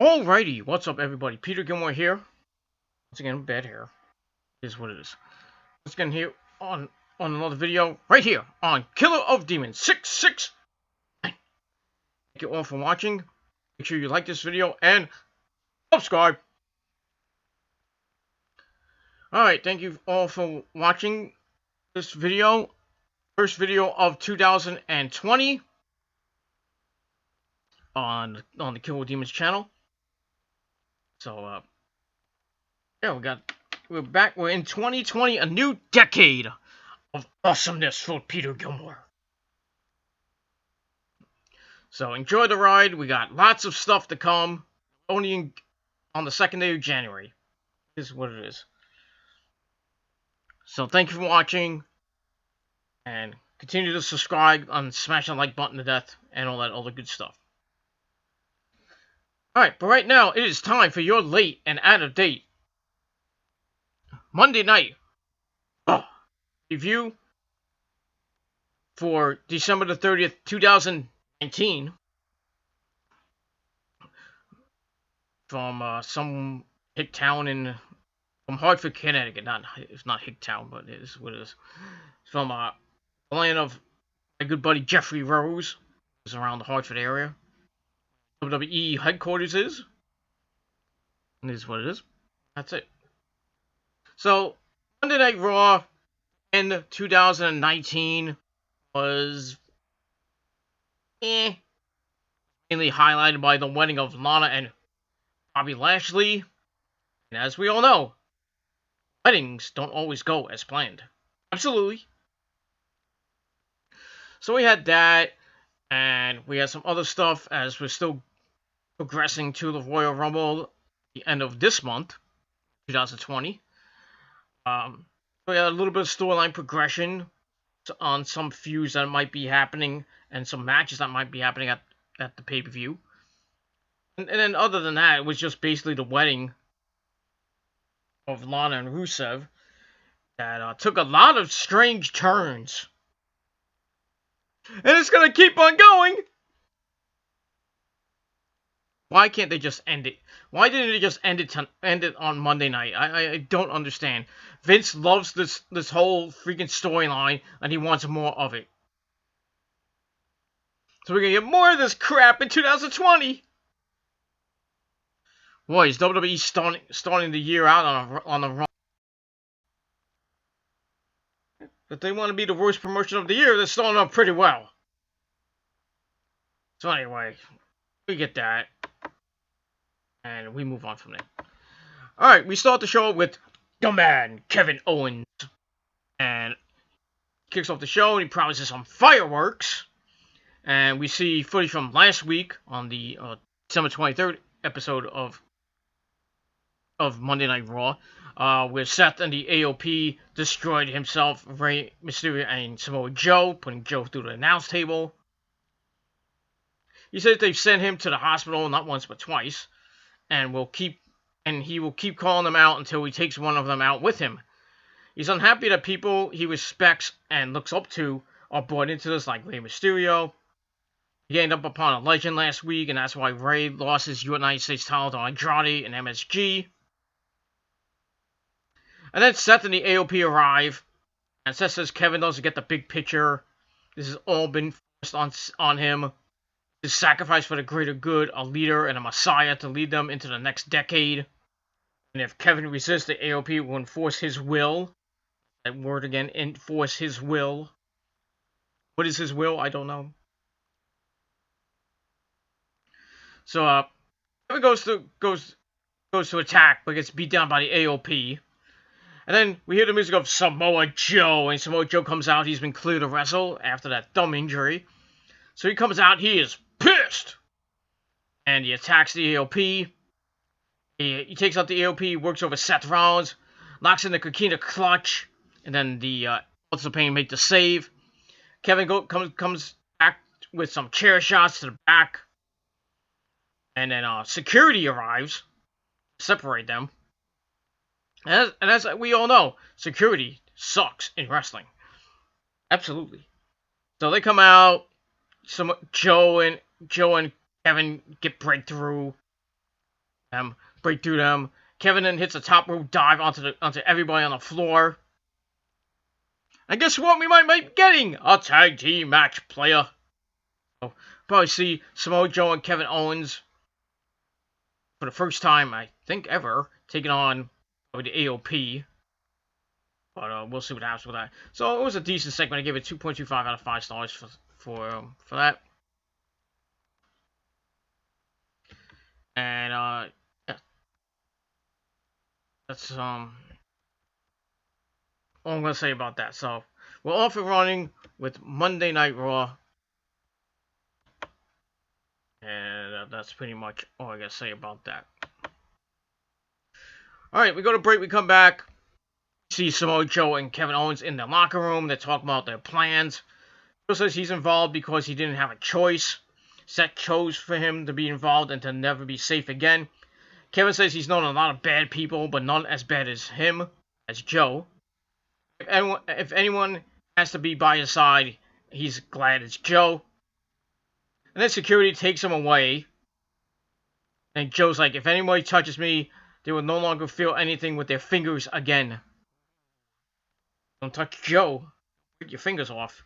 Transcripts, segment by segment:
Alrighty, what's up everybody? Peter Gilmore here. Once again, bad hair. Is what it is. Once again here on another video, right here on Killer of Demons 669. Thank you all for watching. Make sure you like this video and subscribe. Alright, thank you all for watching this video. First video of 2020 on the Killer of Demons channel. So yeah, we're back. We're in 2020, a new decade of awesomeness for Peter Gilmore. So enjoy the ride. We got lots of stuff to come. Only on the 2nd day of January. This is what it is. So thank you for watching. And continue to subscribe and smash the like button to death. And all that other good stuff. Alright, but right now it is time for your late and out of date Monday night review for December the 30th, 2019. From some hick town from Hartford, Connecticut. It's not Hicktown, but it is what it is. It's from the land of my good buddy Jeffrey Rose. It's around the Hartford area. WWE headquarters is. And this is what it is. That's it. So, Monday Night Raw in 2019 was mainly highlighted by the wedding of Lana and Bobby Lashley. And as we all know, weddings don't always go as planned. Absolutely. So we had that, and we had some other stuff as we're still progressing to the Royal Rumble the end of this month, 2020. We had a little bit of storyline progression on some feuds that might be happening and some matches that might be happening at the pay-per-view. And then other than that, it was just basically the wedding of Lana and Rusev that took a lot of strange turns. And it's gonna keep on going! Why can't they just end it? Why didn't they just end it on Monday night? I don't understand. Vince loves this whole freaking storyline, and he wants more of it. So we're gonna get more of this crap in 2020! Boy, is WWE starting the year out on the wrong... If they want to be the worst promotion of the year, they're starting out pretty well. So anyway, we get that. And we move on from there. Alright, we start the show with the man, Kevin Owens. And kicks off the show and he promises some fireworks. And we see footage from last week on the December 23rd episode of Monday Night Raw. Where Seth and the AOP destroyed himself, Rey Mysterio and Samoa Joe, putting Joe through the announce table. He says they've sent him to the hospital not once but twice. And he will keep calling them out until he takes one of them out with him. He's unhappy that people he respects and looks up to are brought into this, like Rey Mysterio. He ended up upon a legend last week, and that's why Rey lost his United States title to Andrade and MSG. And then Seth and the AOP arrive, and Seth says Kevin doesn't get the big picture. This has all been forced on him. His sacrifice for the greater good, a leader and a messiah to lead them into the next decade. And if Kevin resists, the AOP will enforce his will. That word again, enforce his will. What is his will? I don't know. So, Kevin goes to attack, but gets beat down by the AOP. And then we hear the music of Samoa Joe, and Samoa Joe comes out. He's been cleared to wrestle after that thumb injury. So he comes out, he is pissed! And he attacks the AOP. He takes out the AOP, works over Seth Rollins, locks in the Coquina clutch, and then the Ultimate Pain make the save. Kevin comes back with some chair shots to the back. And then security arrives to separate them. And as we all know, security sucks in wrestling. Absolutely. So they come out. Joe and Kevin get breakthrough. break through them. Kevin then hits a top rope dive onto everybody on the floor. And guess what? We might be getting a tag team match, player. So, probably see Samoa Joe and Kevin Owens for the first time, I think, ever, taking on the AOP. But we'll see what happens with that. So it was a decent segment. I gave it 2.25 out of 5 stars for that. And yeah, that's all I'm gonna say about that. So we're off and running with Monday Night Raw, and that's pretty much all I gotta say about that. All right, we go to break. We come back. See Samoa Joe and Kevin Owens in the locker room. They're talking about their plans. Joe says he's involved because he didn't have a choice. Seth chose for him to be involved and to never be safe again. Kevin says he's known a lot of bad people, but none as bad as him, as Joe. If anyone has to be by his side, he's glad it's Joe. And then security takes him away. And Joe's like, if anybody touches me, they will no longer feel anything with their fingers again. Don't touch Joe. Get your fingers off.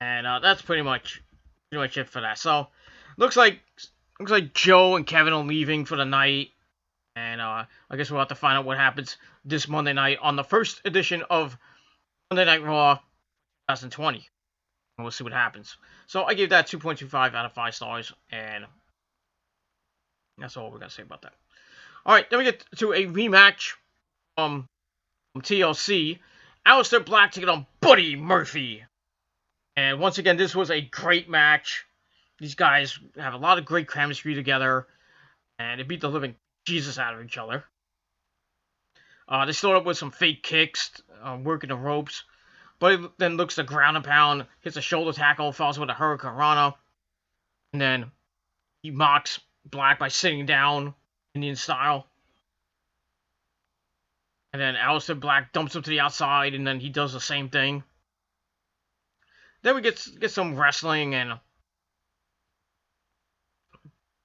And that's pretty much it for that. So looks like Joe and Kevin are leaving for the night. And I guess we'll have to find out what happens this Monday night on the first edition of Monday Night Raw 2020. And we'll see what happens. So I gave that 2.25 out of 5 stars. And that's all we're going to say about that. Alright, then we get to a rematch from TLC. Aleister Black taking on Buddy Murphy. And once again, this was a great match. These guys have a lot of great chemistry together. And they beat the living Jesus out of each other. They start up with some fake kicks, working the ropes. Buddy then looks to ground and pound, hits a shoulder tackle, falls with a Hurricane Rana. And then he mocks Black by sitting down, Indian style. And then Aleister Black dumps him to the outside, and then he does the same thing. Then we get some wrestling, and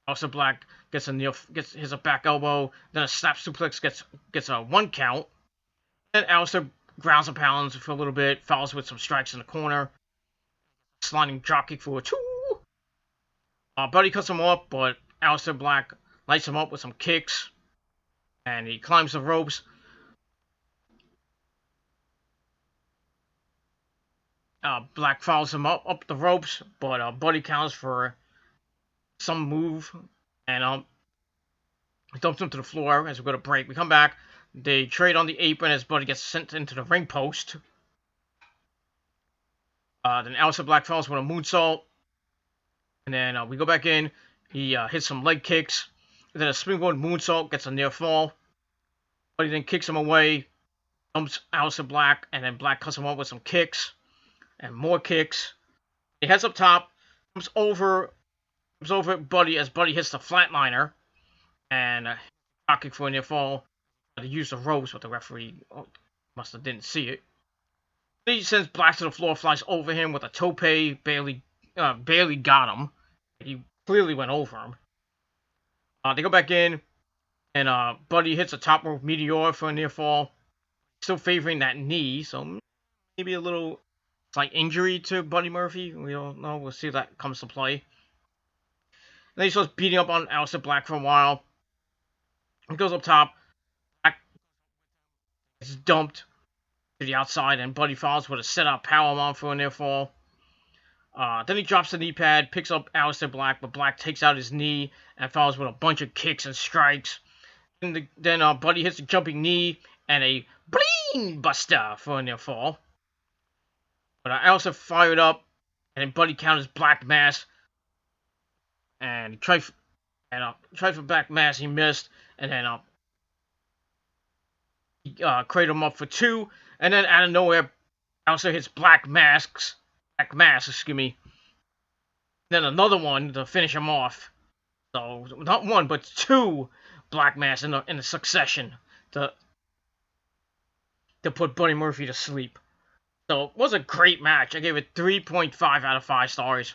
Aleister Black gets a back elbow, then a snap suplex gets a 1 count. Then Aleister grounds and pounds for a little bit, follows with some strikes in the corner, sliding dropkick for a 2. Buddy cuts him up, but Aleister Black lights him up with some kicks, and he climbs the ropes. Black follows him up the ropes, but Buddy counters for some move, and dumps him to the floor as we go to break. We come back. They trade on the apron as Buddy gets sent into the ring post. Then Aleister Black follows with a moonsault. And then we go back in. He hits some leg kicks. And then a springboard moonsault gets a near fall. Buddy then kicks him away. Dumps Aleister Black. And then Black cuts him up with some kicks. And more kicks. He heads up top. Comes over Buddy as Buddy hits the flatliner. And drop kick for a near fall. They use the ropes, but the referee must have didn't see it. He sends Black to the floor, flies over him with a tope, barely got him. He clearly went over him. They go back in, and Buddy hits a top rope meteor for a near fall. Still favoring that knee, so maybe a little slight injury to Buddy Murphy. We don't know. We'll see if that comes to play. And then he starts beating up on Aleister Black for a while. He goes up top. Black is dumped to the outside, and Buddy follows with a set-up powerbomb for a near fall. Then he drops the knee pad, picks up Aleister Black, but Black takes out his knee and follows with a bunch of kicks and strikes. Then Buddy hits a jumping knee and a bling buster for a near fall. But Aleister fired up, and then Buddy counters Black Mass. And he tried for Black Mass, he missed, and then he cradled him up for 2, and then out of nowhere, Aleister hits Black Mass, Then another one to finish him off. So not 1, but 2 Black Mass in a succession to put Buddy Murphy to sleep. So it was a great match. I gave it 3.5 out of 5 stars.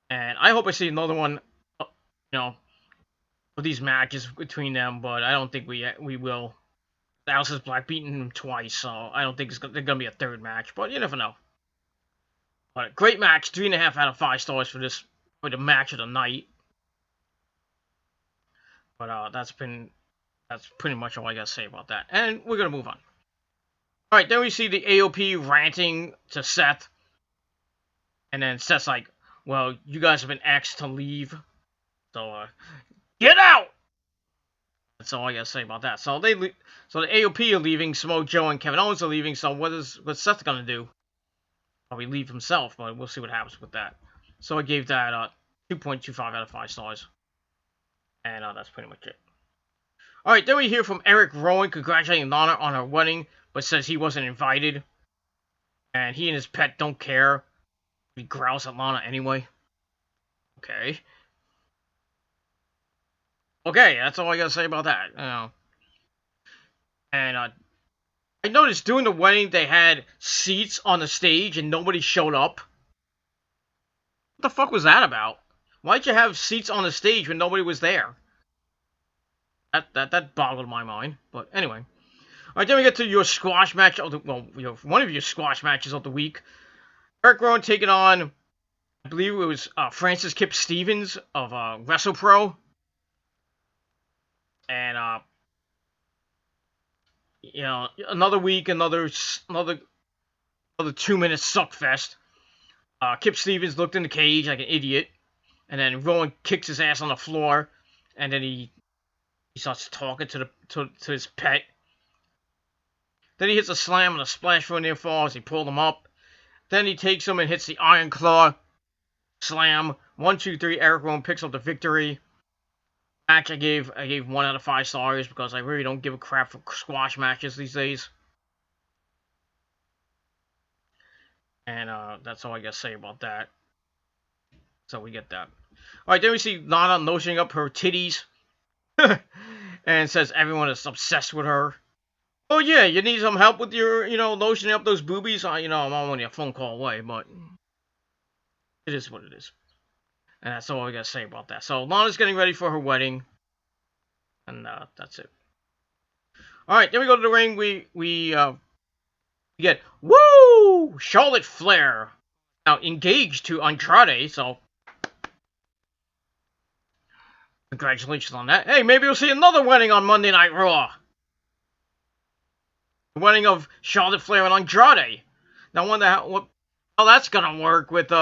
And I hope I see another one, of these matches between them, but I don't think we will. Aleister Black beating him twice, so I don't think there's gonna be a third match, but you never know. But great match, 3.5 out of 5 stars for the match of the night. But that's pretty much all I gotta say about that, and we're gonna move on. All right, then we see the AOP ranting to Seth, and then Seth's like, "Well, you guys have been asked to leave, so get out." That's all I gotta say about that. So the AOP are leaving, Samoa Joe and Kevin Owens are leaving. So what's Seth gonna do? Probably leave himself, but we'll see what happens with that. So I gave that 2.25 out of 5 stars, and that's pretty much it. All right, then we hear from Eric Rowan congratulating Lana on her wedding, but says he wasn't invited, and he and his pet don't care. He growls at Lana anyway. Okay. Okay, that's all I gotta say about that. And I noticed during the wedding they had seats on the stage and nobody showed up. What the fuck was that about? Why'd you have seats on the stage when nobody was there? That boggled my mind. But anyway. Alright, then we get to your squash match of the one of your squash matches of the week. Eric Rowan taking on, I believe it was Francis Kip Stevens of WrestlePro. And another week, another 2-minute suckfest. Kip Stevens looked in the cage like an idiot, and then Rowan kicks his ass on the floor, and then he starts talking to his pet. Then he hits a slam and a splash for a near fall as he pulled him up. Then he takes him and hits the Iron Claw slam. 1, 2, 3. Eric Rowan picks up the victory. Match I gave 1 out of 5 stars because I really don't give a crap for squash matches these days. And that's all I gotta say about that. So we get that. Alright, then we see Lana lotioning up her titties. And says everyone is obsessed with her. Oh yeah, you need some help with your, lotioning up those boobies? I'm only a phone call away, but it is what it is. And that's all I gotta say about that. So Lana's getting ready for her wedding. And that's it. Alright, then we go to the ring. We get, woo! Charlotte Flair. Now engaged to Andrade, so congratulations on that. Hey, maybe we'll see another wedding on Monday Night Raw. The wedding of Charlotte Flair and Andrade. Now I wonder how that's gonna work with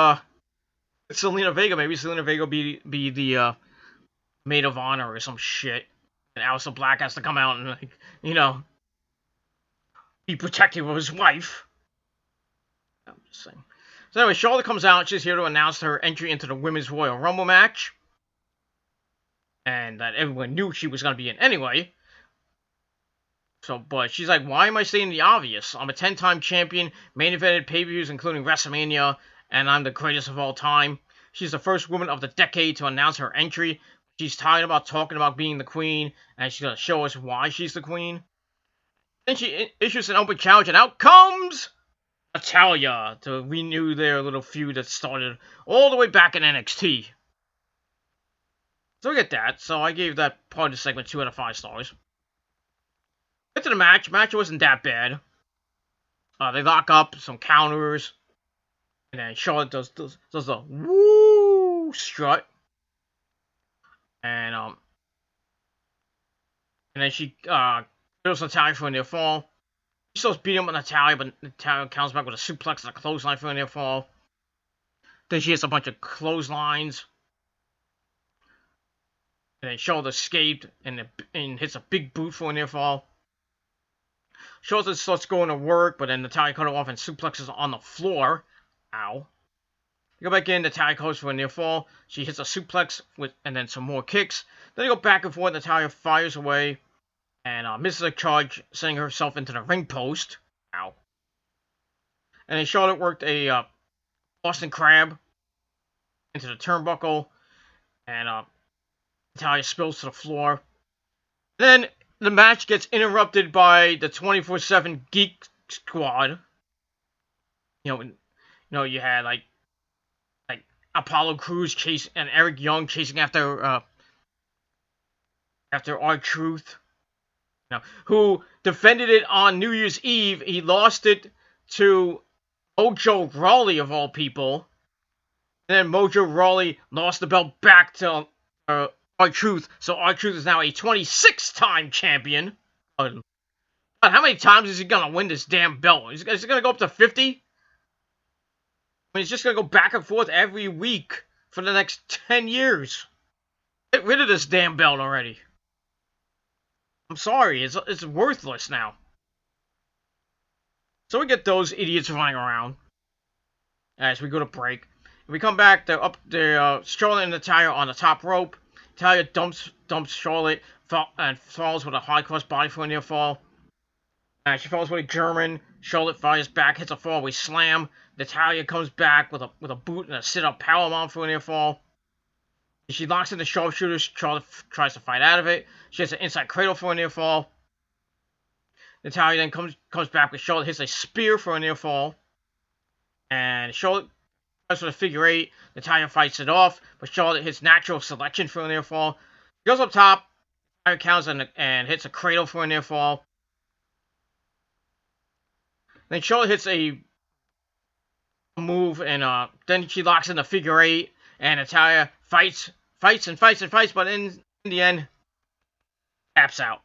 Selena Vega. Maybe Selena Vega be the maid of honor or some shit. And Aleister Black has to come out and be protective of his wife. I'm just saying. So anyway, Charlotte comes out. She's here to announce her entry into the Women's Royal Rumble match. And that everyone knew she was going to be in anyway. So, but she's like, why am I stating the obvious? I'm a 10-time champion, main evented pay-per-views including WrestleMania, and I'm the greatest of all time. She's the first woman of the decade to announce her entry. She's tired about talking about being the queen, and she's going to show us why she's the queen. Then she issues an open challenge, and out comes Natalya to renew their little feud that started all the way back in NXT. So we get that. So I gave that part of the segment 2 out of 5 stars. Get to the match. Match wasn't that bad. They lock up, some counters, and then Charlotte does the woo strut, and then she kills Natalya for a near fall. She starts beating up on Natalya, but Natalya counts back with a suplex and a clothesline for a near fall. Then she hits a bunch of clotheslines. And then Charlotte escaped and hits a big boot for a near fall. Charlotte starts going to work, but then Natalya cut her off and suplexes on the floor. Ow. They go back in, Natalya goes for a near fall. She hits a suplex and then some more kicks. Then they go back and forth. Natalya fires away and misses a charge, sending herself into the ring post. Ow. And then Charlotte worked a Boston Crab into the turnbuckle, and Natalya spills to the floor. Then the match gets interrupted by the 24/7 Geek Squad. You had like Apollo Crews and Eric Young chasing after after R-Truth, who defended it on New Year's Eve. He lost it to Mojo Rawley, of all people. And then Mojo Rawley lost the belt back to R-Truth. So R-Truth is now a 26-time champion. God, how many times is he going to win this damn belt? Is he going to go up to 50? I mean, he's just going to go back and forth every week for the next 10 years. Get rid of this damn belt already. I'm sorry, it's worthless now. So we get those idiots running around as we go to break. If we come back, they're up there. Charlotte and Natalya on the top rope. Natalya dumps Charlotte and falls with a high cross body for a near fall. She falls with a German. Charlotte fires back, hits a fallaway slam. Natalya comes back with a boot and a sit-up powerbomb for a near fall. She locks in the sharpshooters. Charlotte tries to fight out of it. She hits an inside cradle for a near fall. Natalya then comes back with Charlotte hits a spear for a near fall. And Charlotte tries for the figure 8. Natalya fights it off, but Charlotte hits natural selection for a near fall. She goes up top. Natalya counts and hits a cradle for a near fall. Then Charlotte hits a move, and then she locks in the figure 8. And Natalya fights, but in the end, taps out.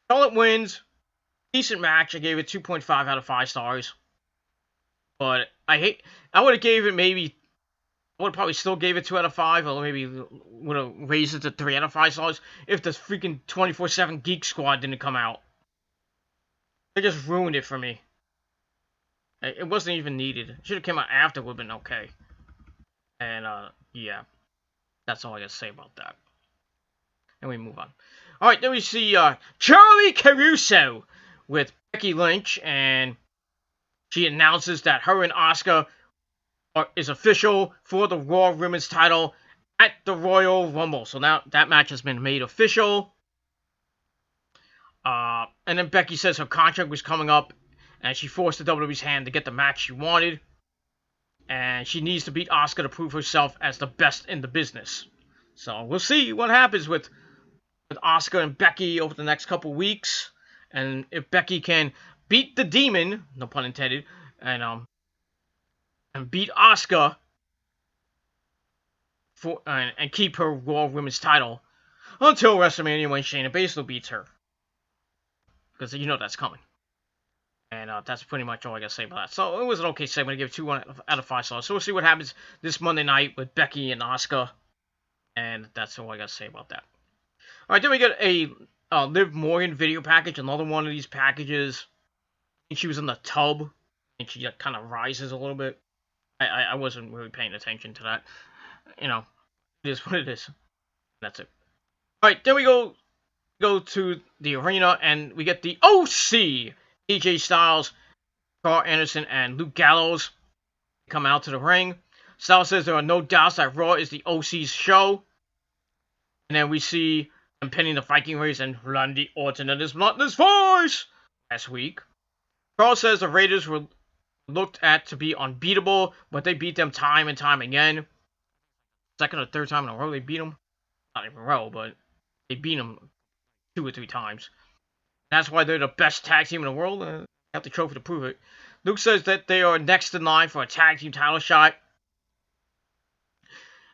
Charlotte wins. Decent match. I gave it 2.5 out of 5 stars. But I would have gave it maybe, I would have probably still gave it 2 out of 5, or maybe would have raised it to 3 out of 5 stars if the freaking 24/7 Geek Squad didn't come out. They just ruined it for me. It wasn't even needed. It should have come out after, would have been okay. And, yeah. That's all I gotta say about that. And we move on. Alright, then we see, Charly Caruso with Becky Lynch, and she announces that her and Asuka is official for the Raw Women's title at the Royal Rumble. So now that match has been made official. And then Becky says her contract was coming up, and she forced the WWE's hand to get the match she wanted. And she needs to beat Asuka to prove herself as the best in the business. So we'll see what happens with Asuka and Becky over the next couple weeks. And if Becky can beat the Demon, no pun intended, and beat Asuka and keep her Raw Women's title until WrestleMania when Shayna Baszler beats her. Because you know that's coming. And that's pretty much all I gotta say about that. So it was an okay segment. I give it 2 out of 5 stars. So we'll see what happens this Monday night with Becky and Asuka. And that's all I gotta say about that. Alright, then we get a Liv Morgan video package. Another one of these packages. I think she was in the tub. And she kind of rises a little bit. I wasn't really paying attention to that. You know, it is what it is. That's it. Alright, then we go to the arena. And we get the OC. AJ Styles, Carl Anderson, and Luke Gallows come out to the ring. Styles says there are no doubts that Raw is the OC's show. And then we see them pinning the Viking Raiders and Randy Orton and his bloodless voice last week. Carl says the Raiders were looked at to be unbeatable, but they beat them time and time again. Second or third time in a row they beat them. Not even a row, but they beat them 2 or 3 times. That's why they're the best tag team in the world. They have the trophy to prove it. Luke says that they are next in line for a tag team title shot.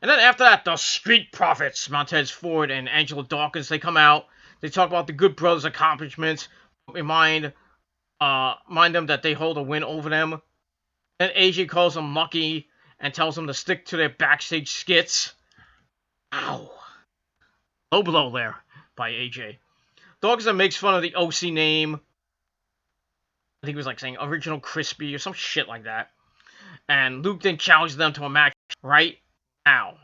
And then after that, the Street Profits, Montez Ford and Angelo Dawkins, they come out. They talk about the Good Brothers' accomplishments. Remind them that they hold a win over them. Then AJ calls them lucky and tells them to stick to their backstage skits. Ow. Low blow there by AJ. Dawkins makes fun of the OC name. I think it was like saying Original Crispy or some shit like that. And Luke then challenges them to a match right now.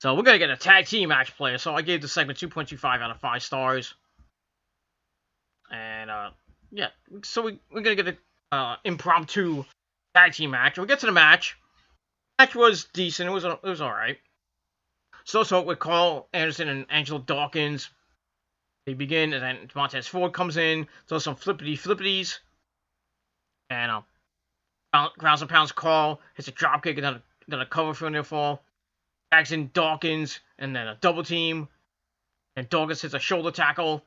So we're going to get a tag team match player. So I gave the segment 2.25 out of 5 stars. And yeah, so we're going to get an impromptu tag team match. We get to the match. The match was decent. It was alright. So with Carl Anderson and Angelo Dawkins. They begin, and then Montez Ford comes in, does some flippities, and grounds and pounds Carl, hits a dropkick, and then a cover for a near fall, tags in Dawkins, and then a double team, And Dawkins hits a shoulder tackle.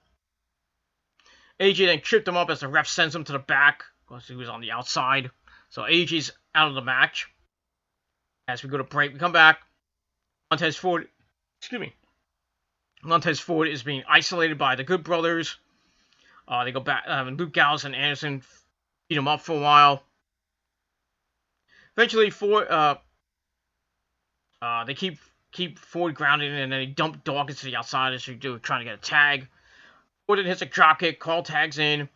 AJ then tripped him up as the ref sends him to the back because he was on the outside. So AJ's out of the match. As we go to break, we come back. Montez Ford, Montez Ford is being isolated by the Good Brothers. They go back. Luke Gallows and Anderson beat him up for a while. Eventually, Ford, they keep Ford grounded, and then they dump Dawkins to the outside as they do, trying to get a tag. Ford then hits a dropkick. Carl tags in.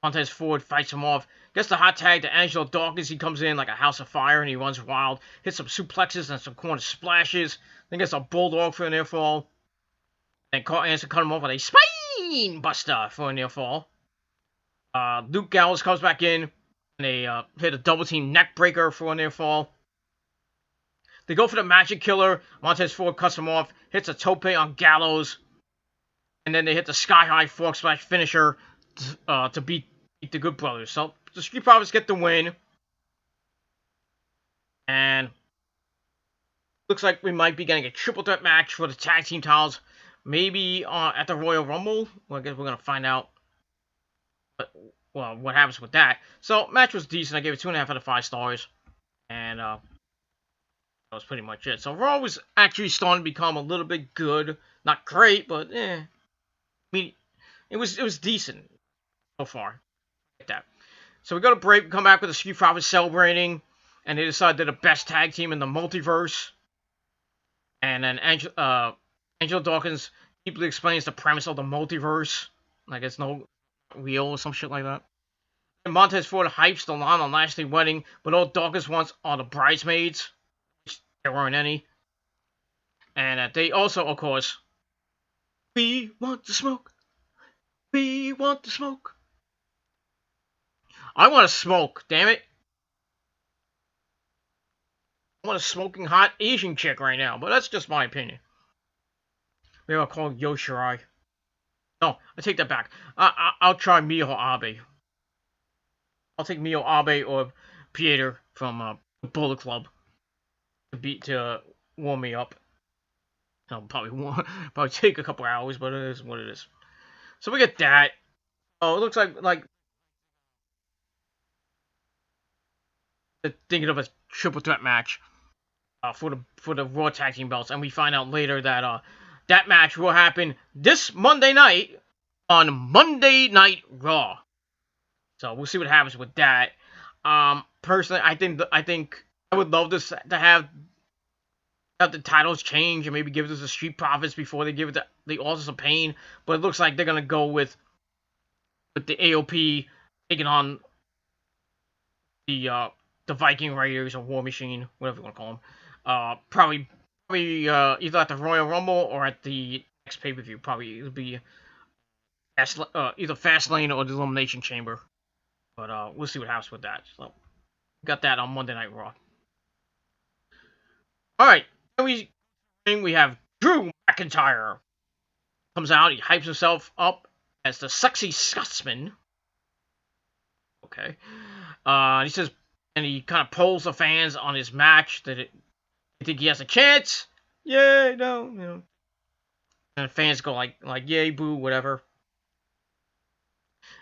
Montez Ford fights him off. Gets the hot tag to Angelo Dawkins. He comes in like a house of fire and he runs wild. Hits some suplexes and some corner splashes. Then gets a bulldog for a near fall. And Carl Anderson cut him off with a spine buster for a near fall. Luke Gallows comes back in and they hit a double team neck breaker for a near fall. They go for the magic killer. Montez Ford cuts him off. Hits a tope on Gallows. And then they hit the sky high fork splash finisher to beat the Good Brothers. So the Street Profits get the win. And looks like we might be getting a triple threat match for the tag team titles. Maybe at the Royal Rumble. Well, I guess we're going to find out what happens with that. So match was decent. I gave it 2.5 out of 5 stars. And that was pretty much it. So Raw was actually starting to become a little bit good. Not great, but I mean, it was decent so far. Like that. So we go to break, we come back with the Street Profits celebrating, and they decide they're the best tag team in the multiverse. And then Angelo Dawkins deeply explains the premise of the multiverse, like it's no real or some shit like that. And Montez Ford hypes the Lana Lashley wedding, but all Dawkins wants are the bridesmaids, which there weren't any. And they also, of course, we want to smoke. We want to smoke. I want to smoke, damn it. I want a smoking hot Asian chick right now, but that's just my opinion. Maybe I'll call Yo Shirai. No, I take that back. I'll try Miho Abe. I'll take Miho Abe or Pieter from Bullet Club to warm me up. I'll probably take a couple hours, but it is what it is. So we get that. Oh, it looks like thinking of a triple threat match for the Raw Tag Team belts, and we find out later that that match will happen this Monday night on Monday Night Raw. So we'll see what happens with that. Personally, I think I would love this to have the titles change and maybe give it to the Street Profits before they give it to the Authors of Pain. But it looks like they're gonna go with the AOP taking on the Viking Raiders or War Machine, whatever you want to call them. Probably either at the Royal Rumble or at the next pay-per-view. Probably it'll be either Fastlane or the Elimination Chamber. But we'll see what happens with that. So got that on Monday Night Raw. All right, we have Drew McIntyre comes out. He hypes himself up as the Sexy Scotsman. Okay, he says. And he kind of polls the fans on his match that they think he has a chance. Yay, no. And the fans go like yay, boo, whatever.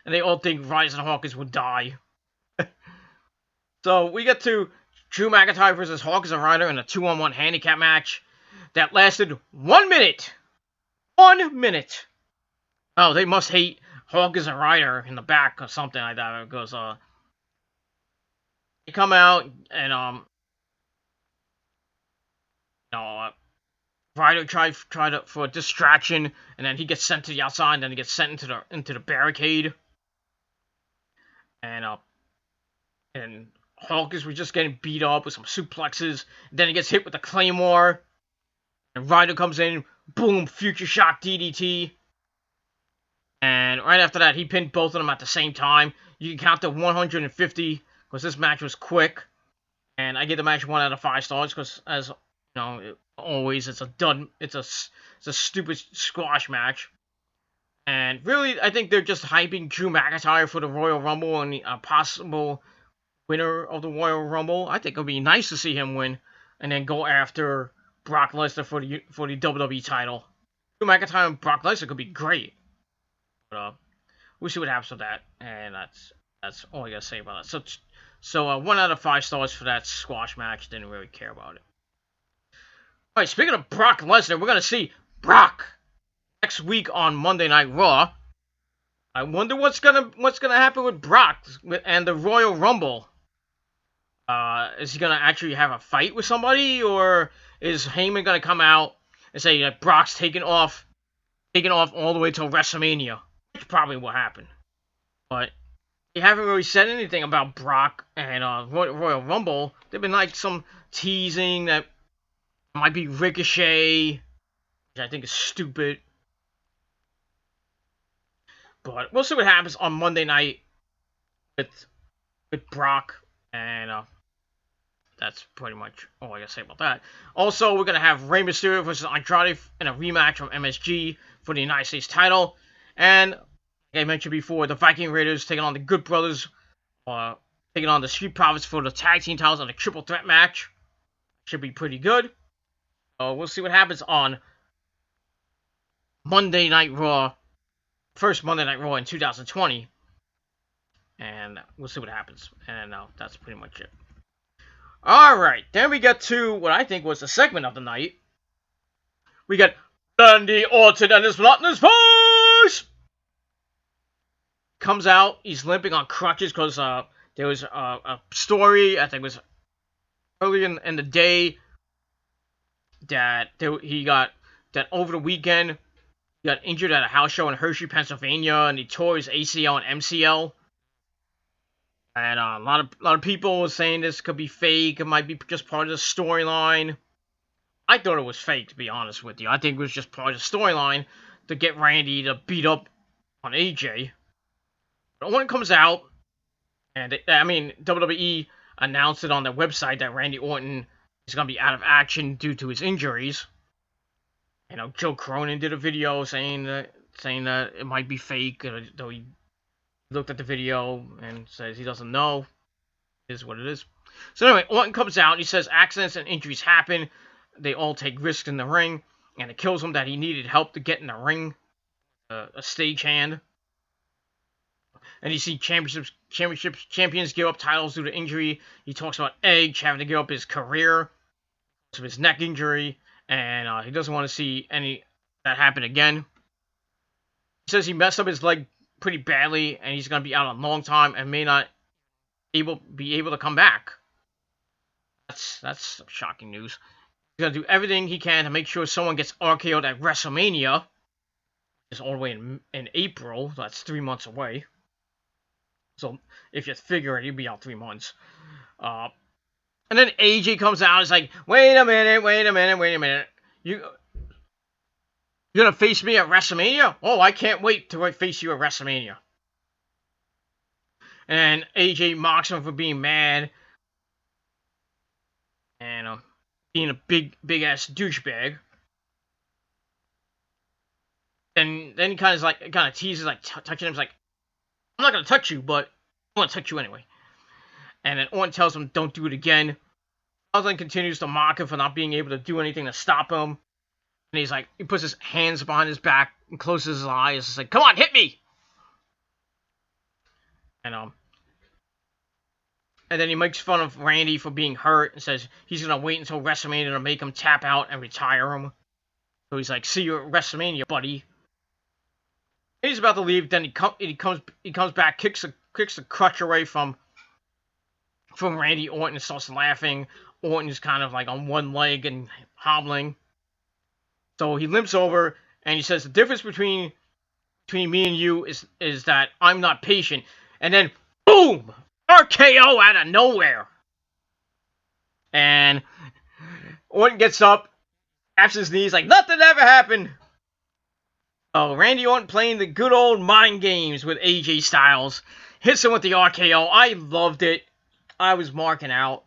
And they all think Ryzen Hawkins would die. So we get to Drew McIntyre versus Hawkins and Ryder in a 2-on-1 handicap match that lasted 1 minute. 1 minute. Oh, they must hate Hawkins and Ryder in the back or something like that because they come out and Ryder tried for a distraction, and then he gets sent to the outside, and then he gets sent into the barricade. And Hawkins was just getting beat up with some suplexes. Then he gets hit with the Claymore, and Ryder comes in, boom, Future Shock DDT. And right after that, he pinned both of them at the same time. You can count to 150 because this match was quick. And I give the match 1 out of 5 stars because, as you know, always it's a dud. It's a stupid squash match. And really, I think they're just hyping Drew McIntyre for the Royal Rumble and a possible winner of the Royal Rumble. I think it would be nice to see him win and then go after Brock Lesnar for the WWE title. Drew McIntyre and Brock Lesnar could be great. But we'll see what happens with that, and that's all I gotta say about it. So 1 out of 5 stars for that squash match. Didn't really care about it. All right, speaking of Brock Lesnar, we're gonna see Brock next week on Monday Night Raw. I wonder what's gonna happen with Brock and the Royal Rumble. Is he gonna actually have a fight with somebody, or is Heyman gonna come out and say that Brock's taking off all the way till WrestleMania? Which probably will happen. But they haven't really said anything about Brock and Royal Rumble. There've been like some teasing that it might be Ricochet, which I think is stupid. But we'll see what happens on Monday night with Brock, and that's pretty much all I gotta say about that. Also, we're gonna have Rey Mysterio versus Andrade in a rematch from MSG for the United States title, and like I mentioned before, the Viking Raiders taking on the Good Brothers, taking on the Street Profits for the tag team titles on a triple threat match. Should be pretty good. We'll see what happens on Monday Night Raw. First Monday Night Raw in 2020. And we'll see what happens. And that's pretty much it. Alright, then we get to what I think was the segment of the night. We get Randy Orton and his monotonous voice! Comes out, he's limping on crutches because there was a story, I think it was early in the day, that he got, that over the weekend, he got injured at a house show in Hershey, Pennsylvania, and he tore his ACL and MCL. And a lot of people were saying this could be fake, it might be just part of the storyline. I thought it was fake, to be honest with you. I think it was just part of the storyline to get Randy to beat up on AJ. But when it comes out, and WWE announced it on their website that Randy Orton is going to be out of action due to his injuries. You know, Joe Cronin did a video saying that it might be fake, though he looked at the video and says he doesn't know. It is what it is. So anyway, Orton comes out and he says accidents and injuries happen. They all take risks in the ring, and it kills him that he needed help to get in the ring, a stagehand. And you see champions give up titles due to injury. He talks about Edge having to give up his career because of his neck injury, and he doesn't want to see any that happen again. He says he messed up his leg pretty badly, and he's going to be out a long time and may not be able to come back. That's some shocking news. He's going to do everything he can to make sure someone gets RKO'd at WrestleMania. It's all the way in April. So that's 3 months away. So if you figure it, he'll be out 3 months. And then AJ comes out and is like, wait a minute. You're going to face me at WrestleMania? Oh, I can't wait to face you at WrestleMania. And AJ mocks him for being mad. And being a big ass douchebag. And then he kind of teases, like touching him. He's like, I'm not gonna touch you, but I want to touch you anyway. And then Orton tells him, don't do it again. Osland continues to mock him for not being able to do anything to stop him. And he's like, he puts his hands behind his back and closes his eyes. He's like, come on, hit me! And then he makes fun of Randy for being hurt and says he's gonna wait until WrestleMania to make him tap out and retire him. So he's like, see you at WrestleMania, buddy. And he's about to leave, then he comes back, kicks the crutch away from Randy Orton and starts laughing. Orton is kind of like on one leg and hobbling. So he limps over and he says the difference between me and you is that I'm not patient. And then boom! RKO out of nowhere. And Orton gets up, taps his knees like nothing ever happened. Oh, Randy Orton playing the good old mind games with AJ Styles. Hits him with the RKO. I loved it. I was marking out.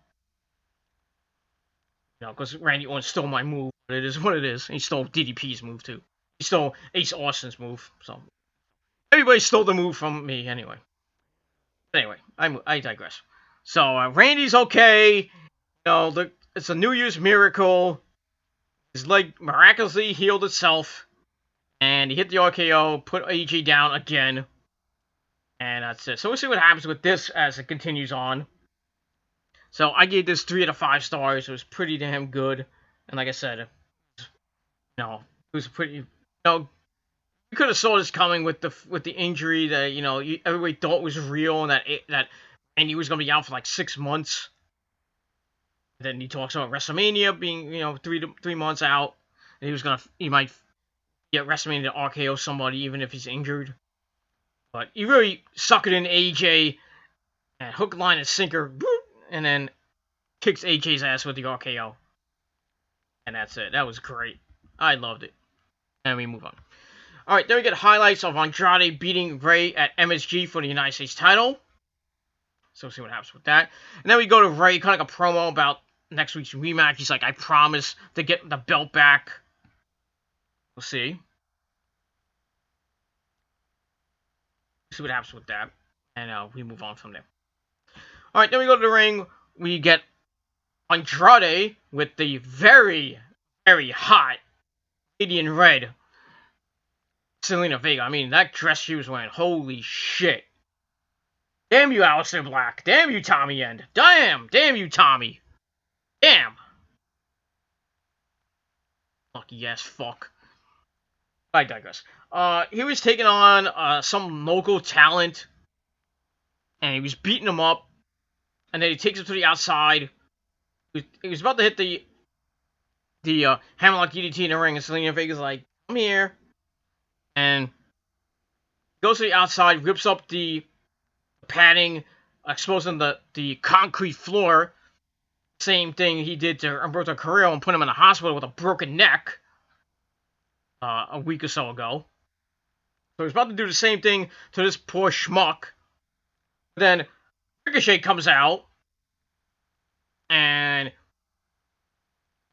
You know, because Randy Orton stole my move. But it is what it is. He stole DDP's move, too. He stole Ace Austin's move. So, everybody stole the move from me, anyway. Anyway, I digress. So, Randy's okay. You know, it's a New Year's miracle. His leg miraculously healed itself, and he hit the RKO, put AJ down again, and that's it. So we'll see what happens with this as it continues on. So I gave this 3 out of 5 stars. It was pretty damn good, and like I said, it was pretty. You could have saw this coming with the injury that everybody thought was real, and that Andy was gonna be out for like 6 months. And then he talks about WrestleMania being 3 months out, and he might get WrestleMania to RKO somebody even if he's injured. But he really sucked it in AJ and hook, line, and sinker, and then kicks AJ's ass with the RKO. And that's it. That was great. I loved it. And we move on. Alright, then we get highlights of Andrade beating Ray at MSG for the United States title. So we'll see what happens with that. And then we go to Ray, kind of like a promo about next week's rematch. He's like, I promise to get the belt back. We'll see. See what happens with that. And we move on from there. Alright, then we go to the ring. We get Andrade with the very, very hot lady in red, Zelina Vega. I mean, that dress she was wearing, holy shit. Damn you, Aleister Black. Damn you, Tommy End. Damn you, Tommy. Damn. Lucky ass fuck. I digress. He was taking on some local talent, and he was beating him up, and then he takes him to the outside. He was about to hit the Hammerlock DDT in the ring, and Zelina Vega's like, come here. And goes to the outside, rips up the padding, exposing the concrete floor. Same thing he did to Humberto Carrillo and put him in the hospital with a broken neck a week or so ago. So he's about to do the same thing to this poor schmuck. Then Ricochet comes out, and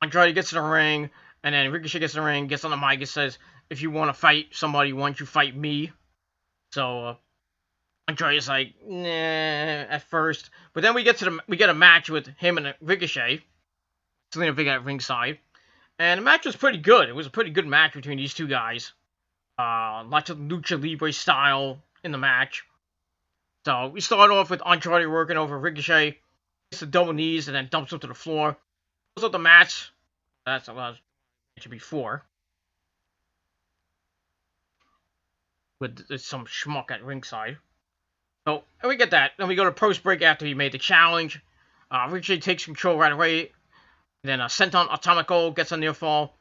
Andrade gets in the ring, and then Ricochet gets in the ring, gets on the mic, and says, if you want to fight somebody, why don't you fight me? So Andrade's like, nah, at first. But then we get a match with him and Ricochet. Zelina Vega at ringside. And the match was pretty good. It was a pretty good match between these two guys. Lots of Lucha Libre style in the match. So we start off with Andrade working over Ricochet. Gets the double knees and then dumps him to the floor. Close up the match. That's what I mentioned before. With some schmuck at ringside. So, and we get that. Then we go to post break after he made the challenge. Ricochet takes control right away. Then Senton Atomico gets a near fall.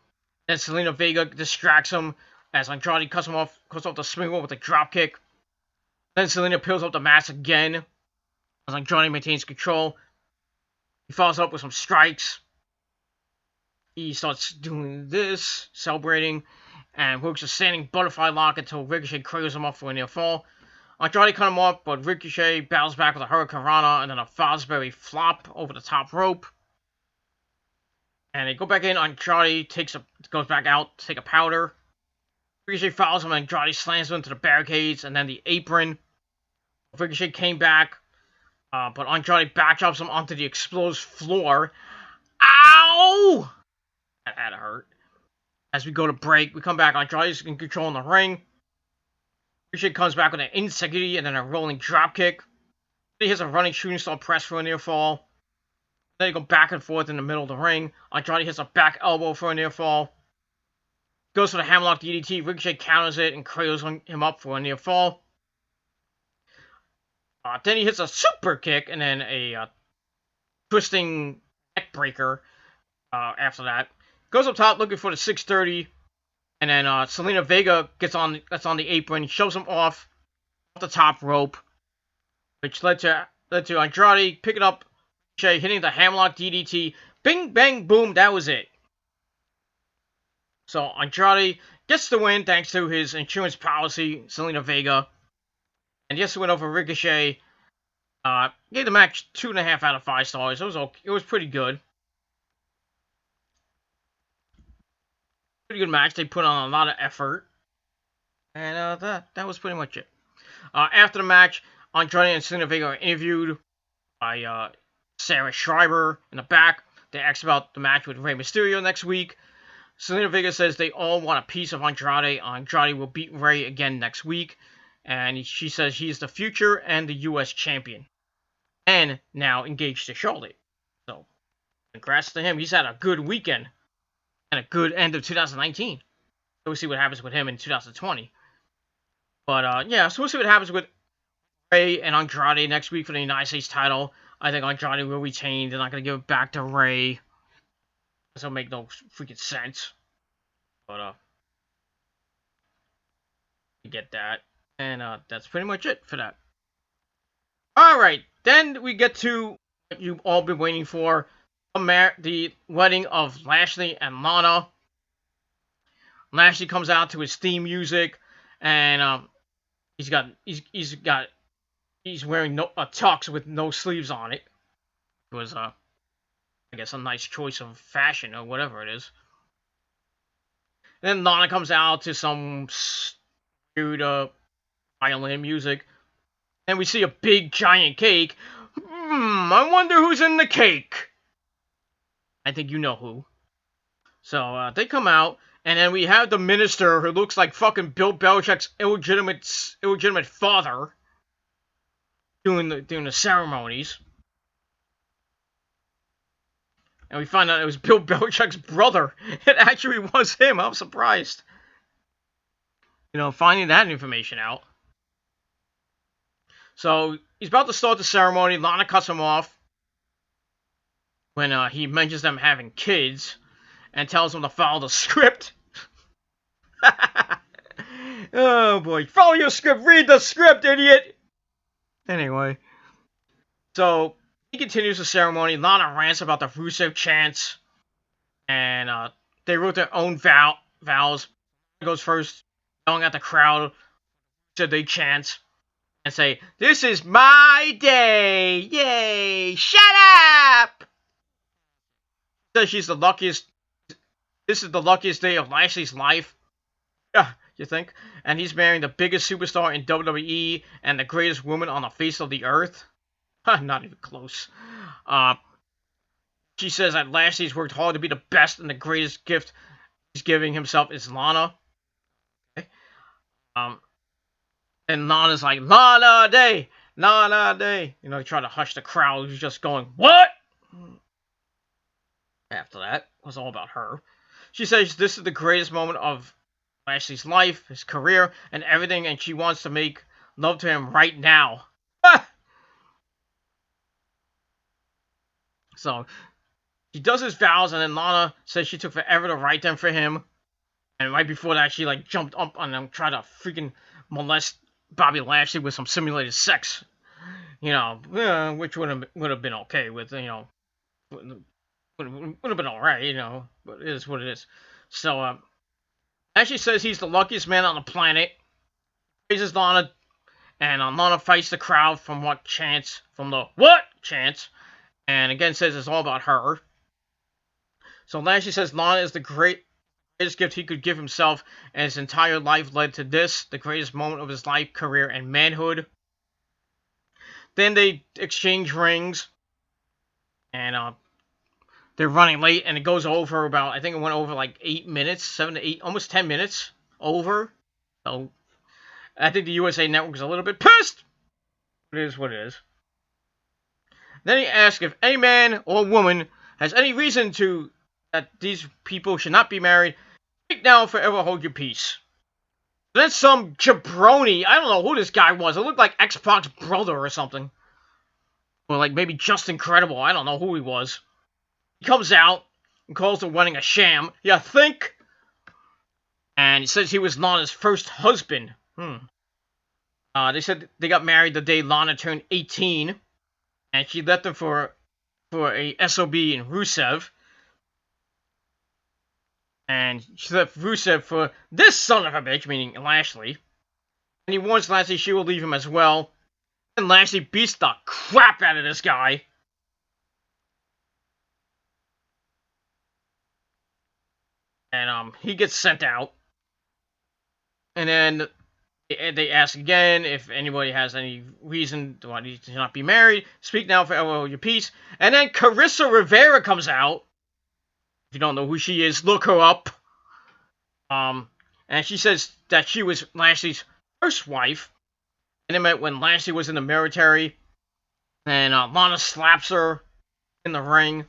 Then Zelina Vega distracts him as Andrade cuts off the swing with a drop kick. Then Zelina peels up the mask again as Andrade maintains control. He follows up with some strikes. He starts doing this, celebrating, and works a standing butterfly lock until Ricochet cradles him up for a near fall. Andrade cut him off, but Ricochet bounces back with a Hurricane Rana and then a Fosbury flop over the top rope. And they go back in. Andrade goes back out to take a powder. Ricochet follows him, and Andrade slams him into the barricades and then the apron. Ricochet came back, but Andrade backdrops him onto the exposed floor. Ow! That had to hurt. As we go to break, we come back. Andrade's in control in the ring. Ricochet comes back with an Insecurity and then a rolling dropkick. He hits a running shooting star press for a near fall. Then they go back and forth in the middle of the ring. Andrade hits a back elbow for a near fall. Goes for the Hammerlock DDT. Ricochet counters it and cradles him up for a near fall. Then he hits a super kick and then a twisting neck breaker after that. Goes up top looking for the 630. And then Zelina Vega gets on the apron, shoves him off the top rope, which led to Andrade picking up Ricochet, hitting the Hammerlock DDT. Bing, bang, boom, that was it. So Andrade gets the win thanks to his insurance policy, Zelina Vega. And gets the win over Ricochet. Gave the match 2.5 out of 5 stars. It was pretty good. Pretty good match. They put on a lot of effort. And that was pretty much it. After the match, Andrade and Zelina Vega are interviewed by Sarah Schreiber in the back. They asked about the match with Rey Mysterio next week. Zelina Vega says they all want a piece of Andrade. Andrade will beat Rey again next week. And she says he's the future and the U.S. champion. And now engaged to Charlotte. So, congrats to him. He's had a good weekend. And a good end of 2019. So we'll see what happens with him in 2020. But, yeah, so we'll see what happens with Rey and Andrade next week for the United States title. I think Andrade will retain. They're not going to give it back to Rey. This will make no freaking sense. But, you get that. And, that's pretty much it for that. Alright, then we get to what you've all been waiting for. The wedding of Lashley and Lana. Lashley comes out to his theme music. And, he's wearing a tux with no sleeves on it. It was, I guess, a nice choice of fashion or whatever it is. And then Lana comes out to some stupid violin music. And we see a big giant cake. I wonder who's in the cake. I think you know who. So they come out, and then we have the minister who looks like fucking Bill Belichick's illegitimate father doing the ceremonies. And we find out it was Bill Belichick's brother. It actually was him. I'm surprised. Finding that information out. So, he's about to start the ceremony. Lana cuts him off when he mentions them having kids and tells him to follow the script. Oh, boy. Follow your script. Read the script, idiot. Anyway. So, he continues the ceremony. Lana rants about the Rusev chants. And they wrote their own vows. He goes first, yelling at the crowd. So they chant. And say, "This is my day! Yay! Shut up!" Says she's the luckiest. This is the luckiest day of Lashley's life. You think? And he's marrying the biggest superstar in WWE and the greatest woman on the face of the earth. Not even close. She says that Lashley's worked hard to be the best, and the greatest gift he's giving himself is Lana. Okay. And Lana's like, Lana Day! Lana Day! Trying to hush the crowd who's just going, what? After that, it was all about her. She says this is the greatest moment of Lashley's life, his career, and everything, and she wants to make love to him right now. So, he does his vows, and then Lana says she took forever to write them for him. And right before that, she jumped up on them, tried to freaking molest Bobby Lashley with some simulated sex, which would have been okay with, would have been alright, but it is what it is. So, Lashley says he's the luckiest man on the planet, praises Lana, and Lana fights the crowd from the what chants, and again says it's all about her. So Lashley says Lana is the greatest gift he could give himself, and his entire life led to this, the greatest moment of his life, career, and manhood. Then they exchange rings, and they're running late, and it goes over I think it went over 8 minutes, 7 to 8, almost 10 minutes over. So I think the USA Network is a little bit pissed. It is what it is. Then he asks if any man or woman has any reason that these people should not be married. Speak now, forever hold your peace. Then some jabroni, I don't know who this guy was. It looked like X-Pac's brother or something. Or maybe Just Incredible. I don't know who he was. He comes out and calls the wedding a sham. You think? And he says he was Lana's first husband. They said they got married the day Lana turned 18. And she left him for a SOB in Rusev. And she left Rusev for this son of a bitch, meaning Lashley. And he warns Lashley she will leave him as well. And Lashley beats the crap out of this guy. And he gets sent out. And then they ask again if anybody has any reason to not be married. Speak now, forever hold your peace. And then Carissa Rivera comes out. If you don't know who she is, look her up. And she says that she was Lashley's first wife, and it meant when Lashley was in the military, and Lana slaps her in the ring,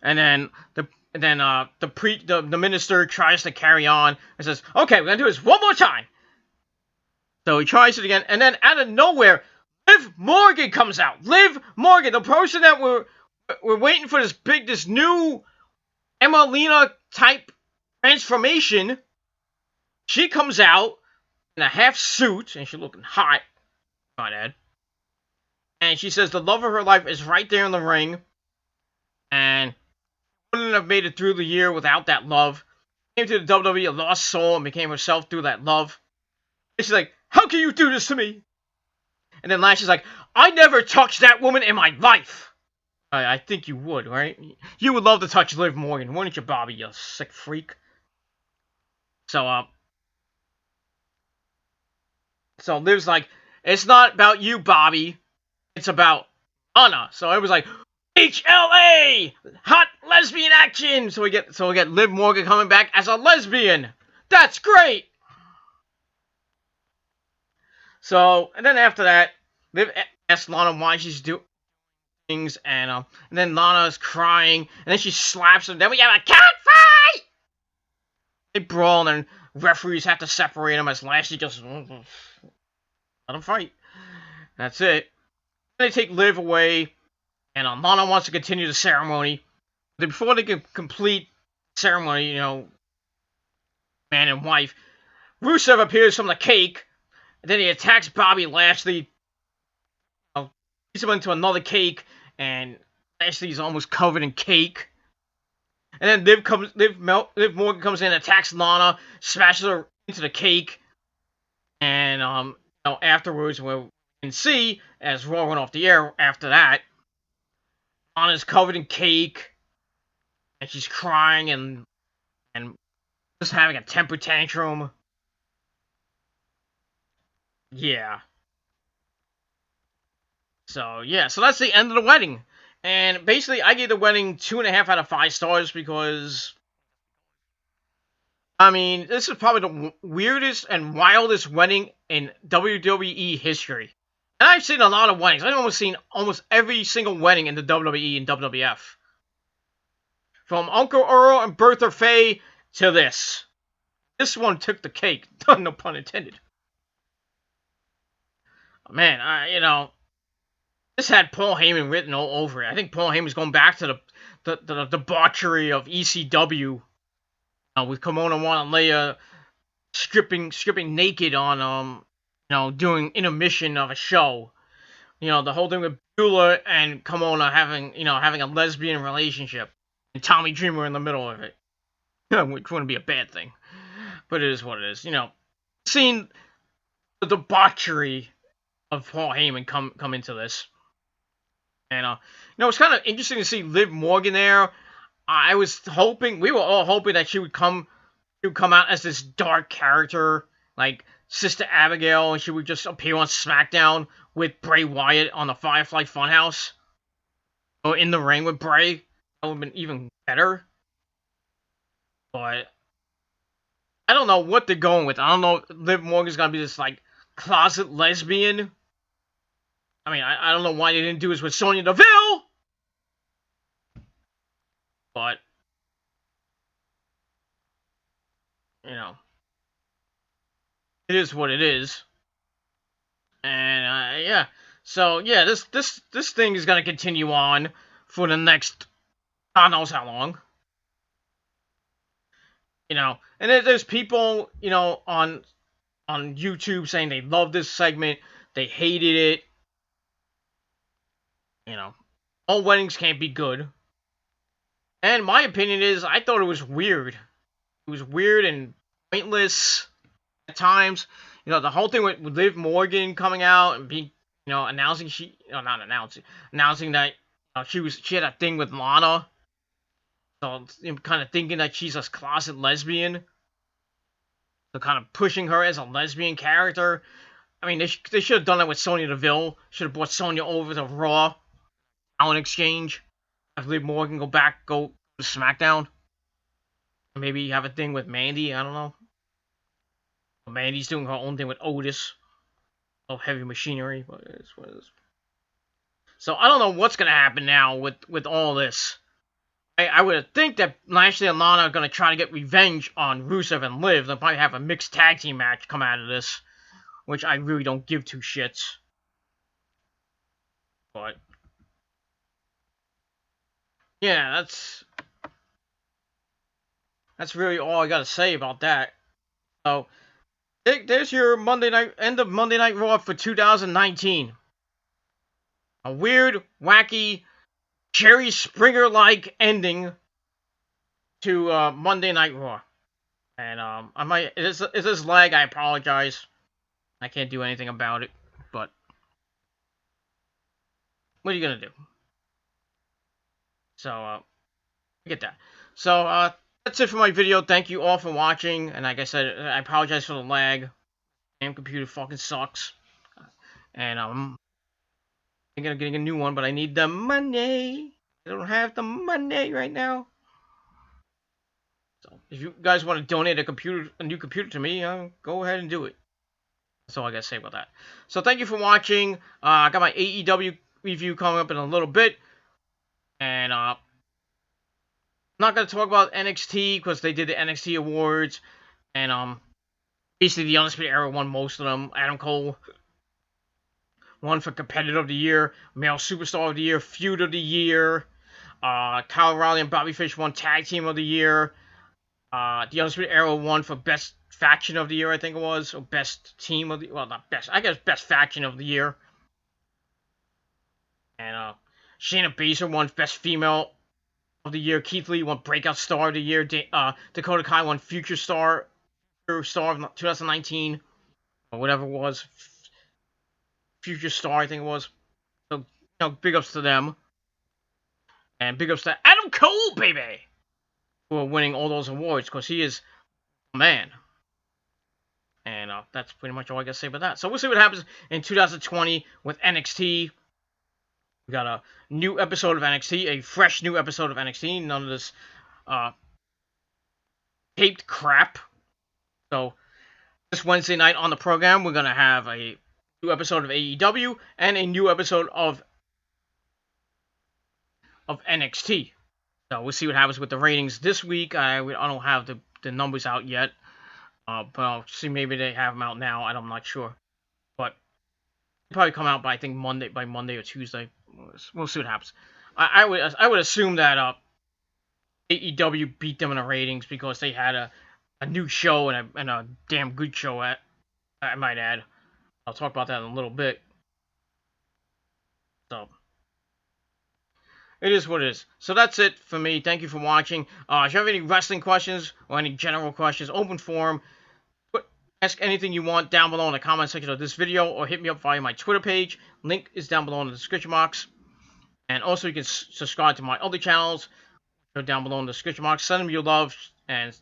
and then the minister tries to carry on and says, "Okay, we're gonna do this one more time." So he tries it again, and then out of nowhere, Liv Morgan comes out. Liv Morgan, the person that we're waiting for this new Emelina type transformation. She comes out in a half suit, and she's looking hot, might add. And she says the love of her life is right there in the ring, and wouldn't have made it through the year without that love. Came to the WWE, a lost soul, and became herself through that love. And she's like, "How can you do this to me?" And then Lash is like, "I never touched that woman in my life." I think you would, right? You would love to touch Liv Morgan, wouldn't you, Bobby, you sick freak? So Liv's like, "It's not about you, Bobby. It's about Anna." So it was like, HLA! Hot lesbian action! So we get Liv Morgan coming back as a lesbian. That's great! So, and then after that, Liv asks Lana why she's doing things, and then Lana's crying, and then she slaps him. Then we have a cat fight! They brawl, and then referees have to separate them as Lashley just let them fight. That's it. They take Liv away, and Lana wants to continue the ceremony. But before they can complete the ceremony, man and wife, Rusev appears from the cake, and then he attacks Bobby Lashley. He's into another cake, and Lashley's almost covered in cake. And then Liv Morgan comes in and attacks Lana, smashes her into the cake, and afterwards we can see as Raw went off the air after that, Lana's covered in cake, and she's crying and just having a temper tantrum. Yeah. So that's the end of the wedding. And basically, I gave the wedding 2.5 out of 5 stars because, I mean, this is probably the weirdest and wildest wedding in WWE history. And I've seen a lot of weddings. I've almost seen almost every single wedding in the WWE and WWF. From Uncle Earl and Bertha Faye to this. This one took the cake. No pun intended. Man, this had Paul Heyman written all over it. I think Paul Heyman's going back to the debauchery of ECW with Kimona Wanalea stripping naked on doing intermission of a show. The whole thing with Beulah and Kimona having a lesbian relationship, and Tommy Dreamer in the middle of it, which wouldn't be a bad thing, but it is what it is. Seeing the debauchery of Paul Heyman come into this. And it's kind of interesting to see Liv Morgan there. We were all hoping that she would come out as this dark character, like Sister Abigail, and she would just appear on SmackDown with Bray Wyatt on the Firefly Funhouse, or in the ring with Bray. That would have been even better. But I don't know what they're going with. I don't know if Liv Morgan's gonna be this like closet lesbian. I mean, I don't know why they didn't do this with Sonya Deville, but it is what it is. And so this thing is gonna continue on for the next God knows how long. And there's people on YouTube saying they love this segment, they hated it. All weddings can't be good. And my opinion is, I thought it was weird. It was weird and pointless at times. The whole thing with Liv Morgan coming out and being, announcing that she had a thing with Lana. So I'm kind of thinking that she's a closet lesbian. So kind of pushing her as a lesbian character. I mean, they should have done that with Sonya Deville. Should have brought Sonya over to Raw. Talent exchange. Have Liv Morgan go to SmackDown. Maybe you have a thing with Mandy, I don't know. Mandy's doing her own thing with Otis of Heavy Machinery, but it's what it is. So I don't know what's gonna happen now with all this. I would think that Lashley and Lana are gonna try to get revenge on Rusev and Liv. They'll probably have a mixed tag team match come out of this, which I really don't give two shits. But yeah, that's really all I gotta say about that. So there's your end of Monday Night Raw for 2019. A weird, wacky, Jerry Springer-like ending to Monday Night Raw. And I might is this lag? I apologize. I can't do anything about it. But what are you gonna do? So get that. So that's it for my video. Thank you all for watching. And like I said, I apologize for the lag. Damn computer fucking sucks. And I'm thinking of getting a new one, but I need the money. I don't have the money right now. So if you guys want to donate a new computer to me, go ahead and do it. That's all I gotta say about that. So thank you for watching. I got my AEW review coming up in a little bit, and I'm not gonna talk about NXT because they did the NXT awards, and basically the Undisputed Era won most of them. Adam Cole won for Competitor of the Year, Male Superstar of the Year, Feud of the Year. Kyle O'Reilly and Bobby Fish won Tag Team of the Year. The Undisputed Era won for Best Faction of the Year, I think it was, or Best Team of the, well, not best, I guess Best Faction of the Year. And Shayna Baszler won Best Female of the Year. Keith Lee won Breakout Star of the Year. Dakota Kai won Future Star of 2019, or whatever it was. Future Star, I think it was. So, big ups to them. And big ups to Adam Cole, baby! For winning all those awards, because he is a man. And that's pretty much all I gotta say about that. So we'll see what happens in 2020 with NXT. We got a new episode of NXT, a fresh new episode of NXT. None of this taped crap. So this Wednesday night on the program, we're gonna have a new episode of AEW and a new episode of NXT. So we'll see what happens with the ratings this week. I don't have the numbers out yet. But I'll see, maybe they have them out now. I'm not sure. But they'll probably come out by, I think, Monday or Tuesday. We'll see what happens. I would assume that AEW beat them in the ratings because they had a new show and a damn good show I might add. I'll talk about that in a little bit. So it is what it is. So that's it for me. Thank you for watching. If you have any wrestling questions or any general questions, open forum. Ask anything you want down below in the comment section of this video, or hit me up via my Twitter page. Link is down below in the description box. And also you can subscribe to my other channels, which are down below in the description box. Send them your love and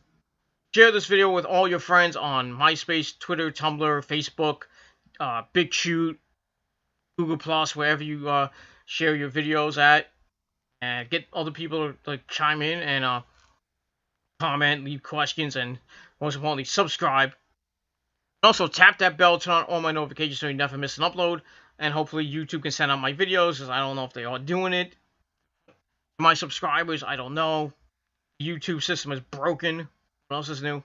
share this video with all your friends on MySpace, Twitter, Tumblr, Facebook, BitChute, Google Plus, wherever you share your videos at. And get other people to chime in and comment, leave questions, and most importantly, subscribe. Also, tap that bell, turn on all my notifications so you never miss an upload. And hopefully YouTube can send out my videos, because I don't know if they are doing it. My subscribers, I don't know. The YouTube system is broken. What else is new?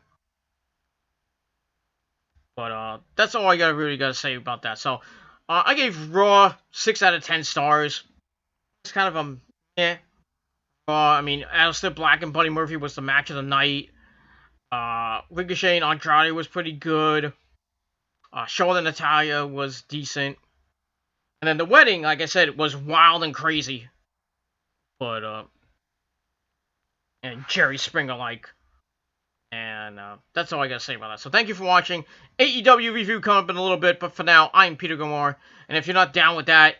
But that's all I really gotta say about that. So, I gave Raw 6 out of 10 stars. It's kind of I mean, Aleister Black and Buddy Murphy was the match of the night. Ricochet and Andrade was pretty good. Charlotte and Natalya was decent. And then the wedding, like I said, was wild and crazy. But, and Jerry Springer-like. And that's all I gotta say about that. So thank you for watching. AEW review coming up in a little bit, but for now, I'm Peter Gamar. And if you're not down with that,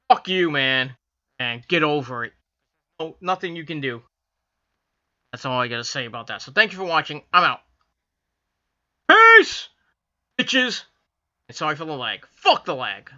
fuck you, man. And get over it. Oh, nothing you can do. That's all I gotta say about that. So thank you for watching. I'm out. Peace! Bitches! And sorry for the lag. Fuck the lag.